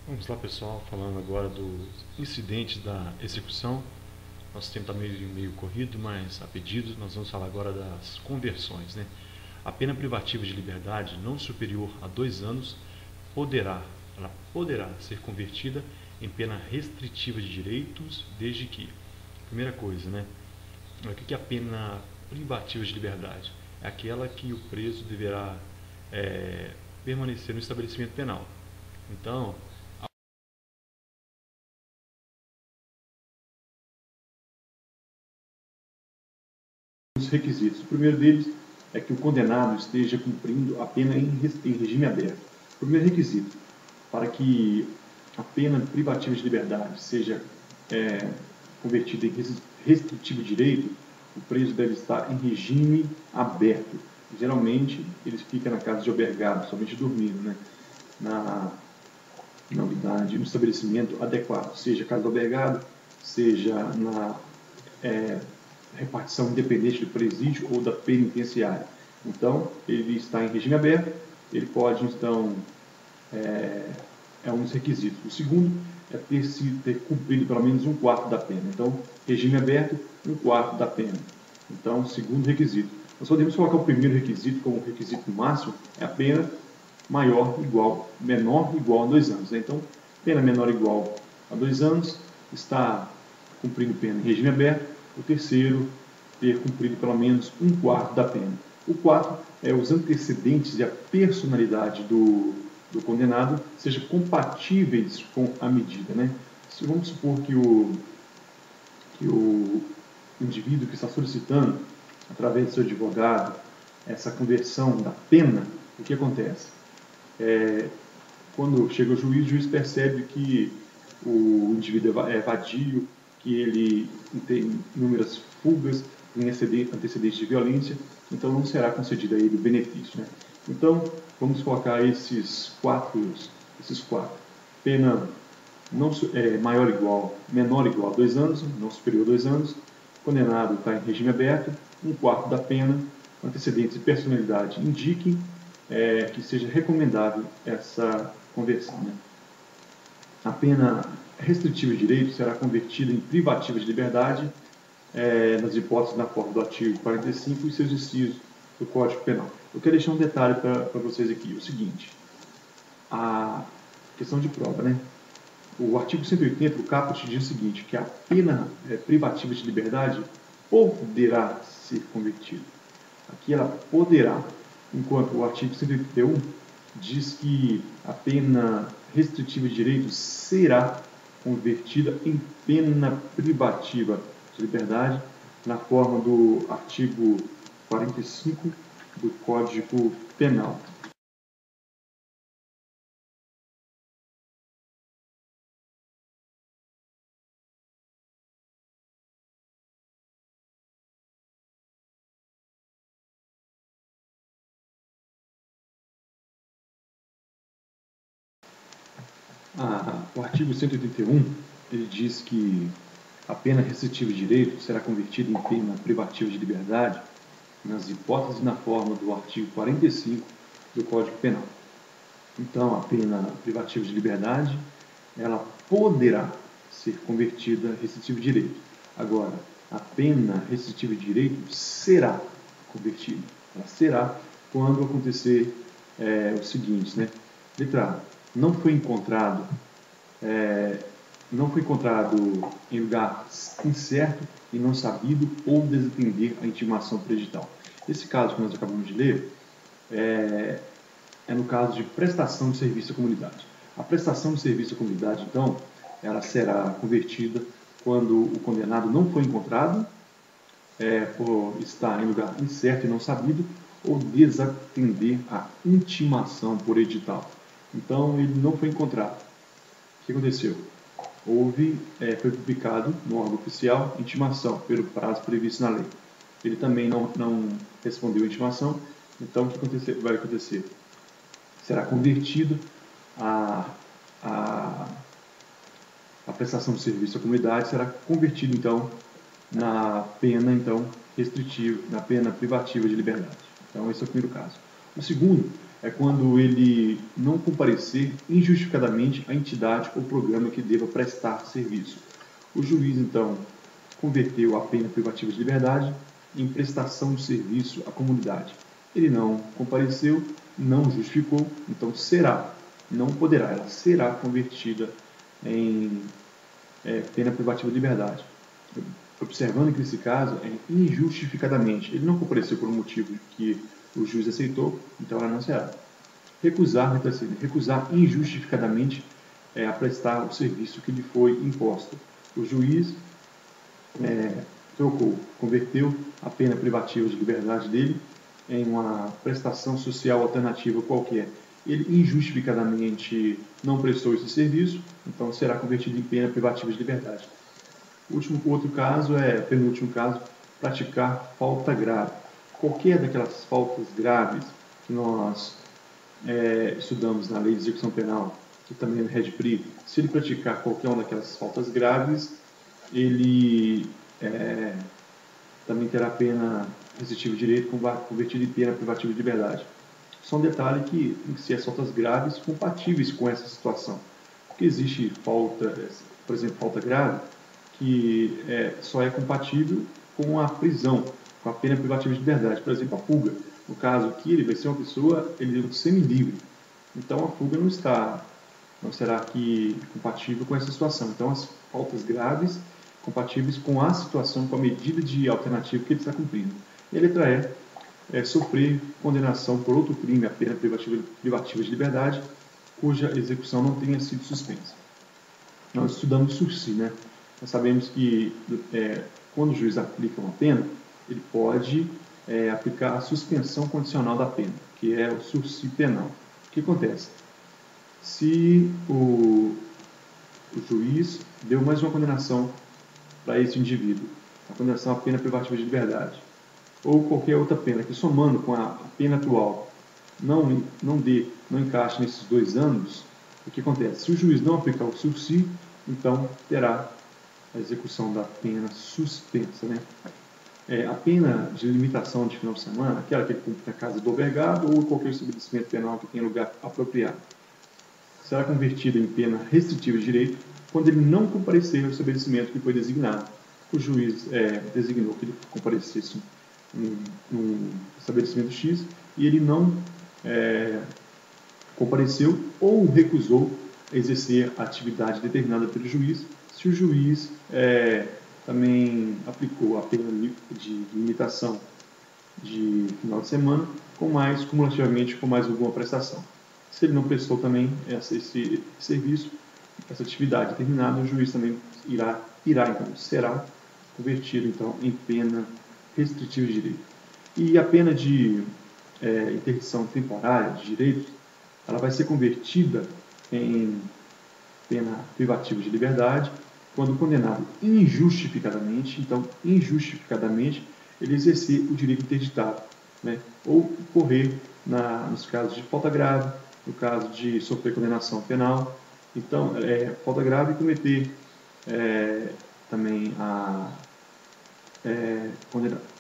Vamos lá, pessoal, falando agora dos incidentes da execução. Nosso tempo está meio corrido, mas a pedido nós vamos falar agora das conversões, né? A pena privativa de liberdade não superior a 2 anos ela poderá ser convertida em pena restritiva de direitos, desde que, primeira coisa, né? O que é a pena privativa de liberdade? É aquela que o preso deverá permanecer no estabelecimento penal. Então, os requisitos. O primeiro deles é que o condenado esteja cumprindo a pena em regime aberto. O primeiro requisito para que a pena privativa de liberdade seja convertida em restritivo de direito, o preso deve estar em regime aberto. Geralmente, ele fica na casa de albergado, somente dormindo, né? na unidade, no estabelecimento adequado, seja casa do albergado, seja na repartição independente do presídio ou da penitenciária. Então, ele está em regime aberto, ele pode, então, é um dos requisitos. O segundo é ter cumprido pelo menos 1/4 da pena. Então, regime aberto, 1/4 da pena. Então, segundo requisito. Nós podemos colocar o primeiro requisito como requisito máximo, é a pena menor igual a 2 anos. Então, pena menor igual a 2 anos, está cumprindo pena em regime aberto. O terceiro, ter cumprido pelo menos 1/4 da pena. O 4 é os antecedentes e a personalidade do condenado sejam compatíveis com a medida. Né? Se vamos supor que o indivíduo que está solicitando, através do seu advogado, essa conversão da pena, o que acontece? Quando chega o juiz percebe que o indivíduo é vadio, que ele tem inúmeras fugas, tem antecedentes de violência, então não será concedido a ele o benefício. Né? Então, vamos colocar esses quatro. Pena não, menor ou igual a 2 anos, não superior a 2 anos, condenado está em regime aberto, 1/4 da pena, antecedentes e personalidade indiquem que seja recomendável essa conversão. Né? A pena restritiva de direito será convertida em privativa de liberdade nas hipóteses na forma do artigo 45 e seus incisos do Código Penal. Eu quero deixar um detalhe para vocês aqui, o seguinte, a questão de prova, né? O artigo 180 do caput diz o seguinte, que a pena privativa de liberdade poderá ser convertida. Aqui ela poderá, enquanto o artigo 181 diz que a pena restritiva de direitos será convertida em pena privativa de liberdade, na forma do artigo 45 do Código Penal. O artigo 181 ele diz que a pena restritiva de direito será convertida em pena privativa de liberdade nas hipóteses e na forma do artigo 45 do Código Penal. Então, a pena privativa de liberdade, ela poderá ser convertida em restritiva de direito. Agora, a pena restritiva de direito será convertida. Ela será quando acontecer o seguinte, né? Letra A, não foi encontrado em lugar incerto e não sabido ou desatender a intimação do edital. Esse caso que nós acabamos de ler é no caso de prestação de serviço à comunidade. A prestação de serviço à comunidade, então, ela será convertida quando o condenado não foi encontrado, por estar em lugar incerto e não sabido, ou desatender a intimação por edital. Então, ele não foi encontrado. O que aconteceu? Foi publicado no órgão oficial intimação pelo prazo previsto na lei. Ele também não respondeu a intimação, então o que vai acontecer? Será convertido a prestação de serviço à comunidade, será convertido então na pena restritiva, na pena privativa de liberdade. Então esse é o primeiro caso. O segundo é quando ele não comparecer injustificadamente à entidade ou programa que deva prestar serviço. O juiz, então, converteu a pena privativa de liberdade em prestação de serviço à comunidade. Ele não compareceu, não justificou, então será, não poderá, ela será convertida em pena privativa de liberdade. Observando que nesse caso é injustificadamente. Ele não compareceu por um motivo que o juiz aceitou, então ela não será. Recusar injustificadamente a prestar o serviço que lhe foi imposto. O juiz converteu a pena privativa de liberdade dele em uma prestação social alternativa qualquer. Ele injustificadamente não prestou esse serviço, então será convertido em pena privativa de liberdade. Outro caso penúltimo caso, praticar falta grave. Qualquer daquelas faltas graves que nós estudamos na Lei de Execução Penal, que também é no REDPRI, se ele praticar qualquer uma daquelas faltas graves, ele também terá pena restritiva de direito convertida em pena privativa de liberdade. Só um detalhe que tem que ser as faltas graves compatíveis com essa situação. Porque existe falta, por exemplo, falta grave, que só é compatível com a prisão, com a pena privativa de liberdade. Por exemplo, a fuga. No caso aqui, ele vai ser uma pessoa semi-livre. Então, a fuga não será aqui compatível com essa situação. Então, as faltas graves compatíveis com a situação, com a medida de alternativa que ele está cumprindo. E a letra E sofrer condenação por outro crime, a pena privativa de liberdade, cuja execução não tenha sido suspensa. Nós estudamos sursi, né? Nós sabemos que quando o juiz aplica uma pena, ele pode aplicar a suspensão condicional da pena, que é o sursi penal. O que acontece? Se o juiz deu mais uma condenação para esse indivíduo, a condenação à pena privativa de liberdade, ou qualquer outra pena, que somando com a pena atual não encaixe nesses 2 anos, o que acontece? Se o juiz não aplicar o sursi, então terá a execução da pena suspensa, né? A pena de limitação de final de semana, aquela que ele cumpre na casa do albergado ou qualquer estabelecimento penal que tenha lugar apropriado, será convertida em pena restritiva de direito quando ele não comparecer ao estabelecimento que foi designado. O juiz designou que ele comparecesse num estabelecimento X e ele não compareceu ou recusou exercer a atividade determinada pelo juiz, se o juiz também aplicou a pena de limitação de final de semana, cumulativamente com mais alguma prestação. Se ele não prestou também esse serviço, essa atividade determinada, o juiz também será convertido então em pena restritiva de direito. E a pena de interdição temporária de direitos, ela vai ser convertida em pena privativa de liberdade quando condenado injustificadamente, então injustificadamente ele exercer o direito interditado, né? Ou correr nos casos de falta grave, no caso de sofrer condenação penal. Então, falta grave cometer também a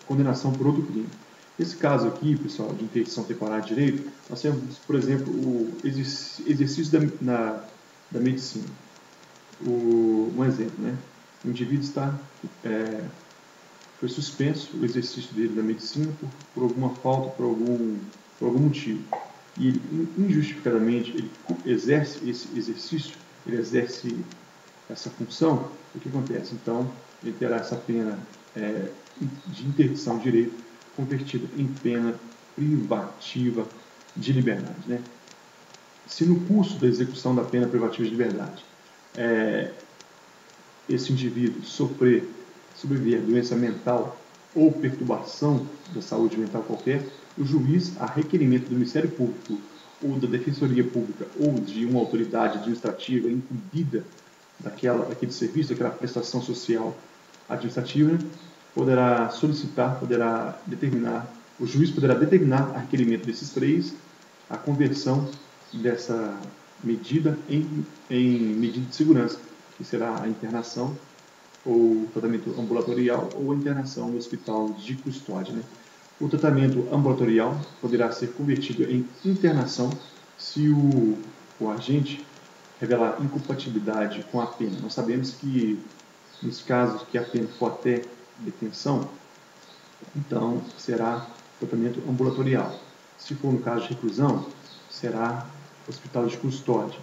condenação por outro crime. Nesse caso aqui, pessoal, de interdição temporária de direito, nós temos, por exemplo, o exercício da medicina. Um exemplo, né? O indivíduo foi suspenso o exercício dele da medicina por alguma falta, por algum motivo. E ele, injustificadamente, ele exerce esse exercício, ele exerce essa função, o que acontece? Então, ele terá essa pena de interdição de direito convertida em pena privativa de liberdade, né? Se no curso da execução da pena privativa de liberdade esse indivíduo sobreviver a doença mental ou perturbação da saúde mental qualquer, o juiz, a requerimento do Ministério Público ou da Defensoria Pública ou de uma autoridade administrativa incumbida daquele serviço, daquela prestação social administrativa, o juiz poderá determinar a requerimento desses 3 a conversão dessa medida em medida de segurança, que será a internação ou tratamento ambulatorial ou a internação no hospital de custódia, né? O tratamento ambulatorial poderá ser convertido em internação se o agente revelar incompatibilidade com a pena. Nós sabemos que, nos casos que a pena for até detenção, então será tratamento ambulatorial. Se for no caso de reclusão, será hospital de custódia.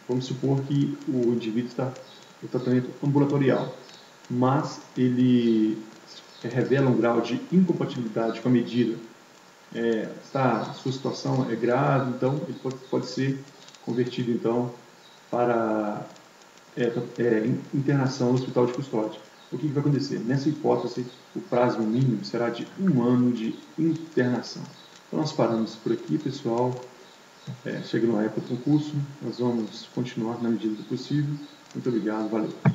Vamos supor que o indivíduo está no tratamento ambulatorial, mas ele revela um grau de incompatibilidade com a medida. Sua situação é grave, então ele pode ser convertido então para internação no hospital de custódia. O que vai acontecer? Nessa hipótese, o prazo mínimo será de 1 ano de internação. Então nós paramos por aqui, pessoal. Chegando na época do concurso, nós vamos continuar na medida do possível. Muito obrigado, valeu.